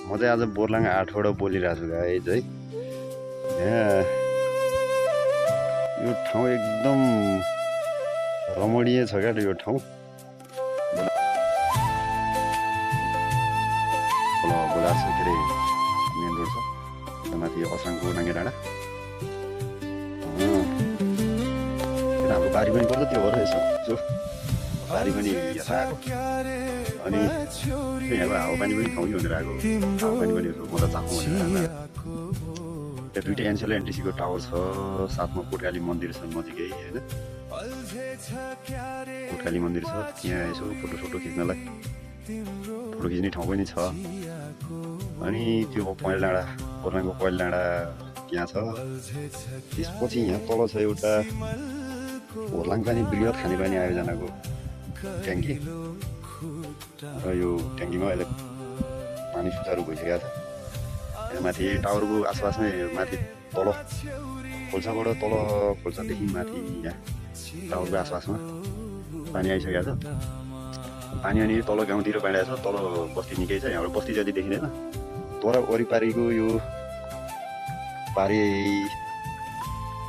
म चाहिँ आज बोर्लाङ 8 बाट बोलिरहेको छु गाइज है। यहाँ यो ठाउँ एकदम रमणीय छ क्या यो ठाउँ। बोलार्छ के अरे मेन रोड छ माथि असाङको नाङ्गे डाँडा। हाम्रो बारी पनि पर्छ त्यो हो र यसो जो बारी पनि यहाँ आएको अनि अब हावापानी पनि खुवाउने भनेर आएको। हावापानी पनि म त चाहौँ भनेर त्यहाँ दुइटै एनसेल एनटिसीको टावर छ, साथमा कोटकाली मन्दिर छ नजिकै होइन। कोटकाली मन्दिर छ त्यहाँ यसो फोटो खिच्नलाई फोटो खिच्ने ठाउँ पनि छ। अनि त्यो पहेँल डाँडा बोर्लाङको पहेँल डाँडा त्यहाँ छ। त्यसपछि यहाँ तल छ एउटा बोर्लाङ पानी बृहत खानेपानी आयोजनाको ट्याङ्की र यो ट्याङ्कीमा अहिले पानी सुचारू भइसकेको छ। यहाँ माथि टावरको आसपासमै माथि तल खोल्सादेखि माथि यहाँ टावरको आसपासमा पानी आइसकेको छ। पानी अनि तल गाउँतिर बाँडेको छ, तल बस्ती निकै छ। यहाँबाट बस्ती जति देखिँदैन तर वरिपरिको यो पारी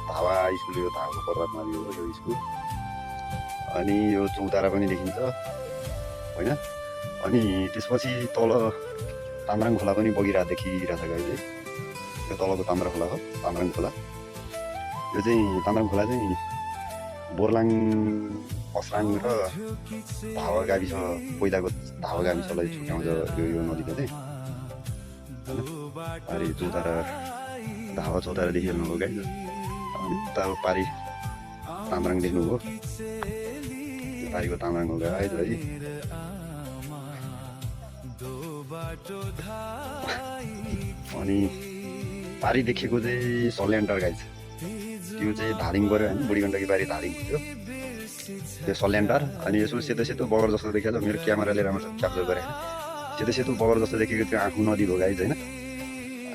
धावा स्कुल, यो धावाको पर्वतमा यो स्कुल अनि यो चौतारा पनि देखिन्छ होइन। अनि त्यसपछि तल ताम्राङ खोला पनि बगिरहेको देखिरहेछ गाइज है। यो तलको ताम्रा खोला हो ताम्राङ खोला। यो चाहिँ ताम्राङ खोला चाहिँ बोर्लाङ असाङ र धावा गाविस पहिलाको धावा गाविसलाई छुट्याउँछ यो नदीले चाहिँ होइन। पारी चौतारा धावा चौतारा देखिहाल्नुभयो गाइज। अनि उता पारी ताम्राङ देख्नुभयो, पारीको ताम्राङ हो गाइज है। अनि पारी देखेको चाहिँ सल्यान्टार गाइज, त्यो चाहिँ धादिङ पऱ्यो होइन। बुढी गण्डकी पारी धादिङ थियो त्यो सल्यान्टार। अनि यसो सेतो सेतो बगर जस्तो देखेको छ, मेरो क्यामेराले राम्रोसँग क्याप्चर गरेँ। सेतो सेतो बगर जस्तो देखेको त्यो आँखु नदी हो गाइज होइन।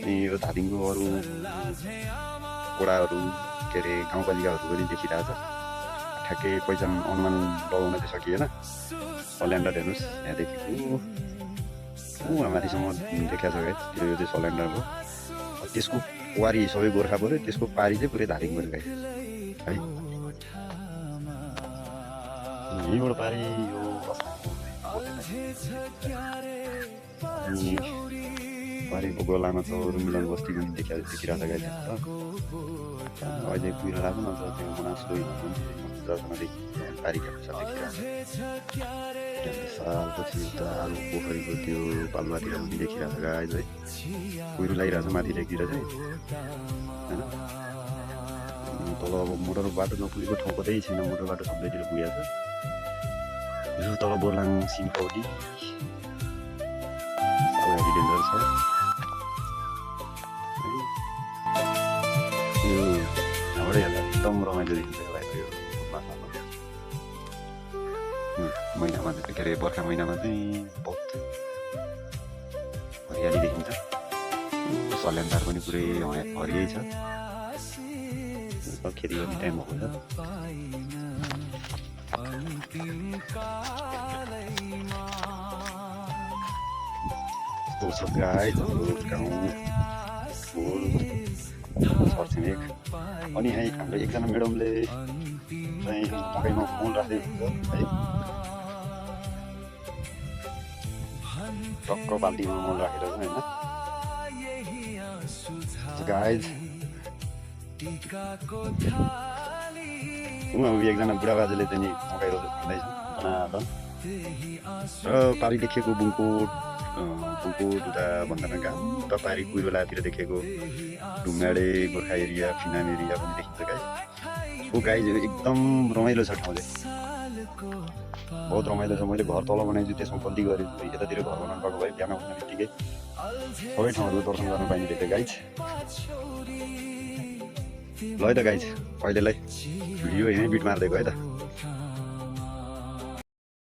अनि यो धादिङको अरू वडाहरू के अरे गाउँपालिकाहरू पनि देखिरहेछ। ठ्याक्कै पहिचान अनुमान लगाउन चाहिँ सकिएन। सल्यान्टार हेर्नुहोस् यहाँदेखिको माथिसम्म देखाएको छ गाइज। यो चाहिँ सल्यान्टार हो। त्यसको वारी सबै गोर्खा पऱ्यो, त्यसको पारी चाहिँ पुरै धादिङ पऱ्यो गाइज है। यहीँबाट पारी यो पारीको गोलामा छ रुमिलन बस्ती पनि देखिरहेको छ गाइज। अहिले कुहिरो लाग्नु अन्त त्यो मनासलो जसमादेखि पारीका सब देखिरहेको छ। सालपछि उता आलु पोखरीको त्यो पालुवातिर पनि देखिरहेको छ गाइज है। कुहिरो लागिरहेको छ माथि लेकतिर चाहिँ होइन। तल अब मोटर बाटो नपुगेको ठाउँ कतै छैन, मोटर बाटो सबैतिर पुगेको छ। यो तल बोर्लाङ सिन्कौली सालघारी डेन्जर छ। यो यहाँबाट हेर्दा एकदम रमाइलो देखिन्छ भाइ। यो महिनामा चाहिँ के अरे बर्खा महिनामा चाहिँ बहुत हरियाली देखिन्छ। सल्यान्टार पनि पुरै हरियै छ। खेती गर्ने टाइम हुन्छ। गाइज गाउँ छरछिमेक। अनि है हाम्रो एकजना म्याडमले चाहिँ मकैमा मल राख्दै हुन्छ है। टक्क बाल्टीमा मल राखेर चाहिँ होइन गाइज। एकजना बुढा बाजेले चाहिँ नि मकै रोप्दैछ धनाधन। र पारी देखेको बुङकोट उता भन्दा गाउँ उता पारी कुहिरोलातिर देखेको ढुङ्गाडे गोर्खा एरिया फिनाम एरिया पनि देखिन्छ गाइज। ओ गाइज एकदम रमाइलो छ ठाउँ चाहिँ, बहुत रमाइलो छ। मैले घर तल बनाइदिन्छु त्यसमा गल्ती गरेँ। यतातिर घर बनाउनु पाएको भए बिहान उठ्ने बित्तिकै सबै ठाउँहरू दर्शन गर्न पाइने थियो गाइज। ल है त गाइज, अहिलेलाई भिडियो यहीँ बिट मारिदिएको है त।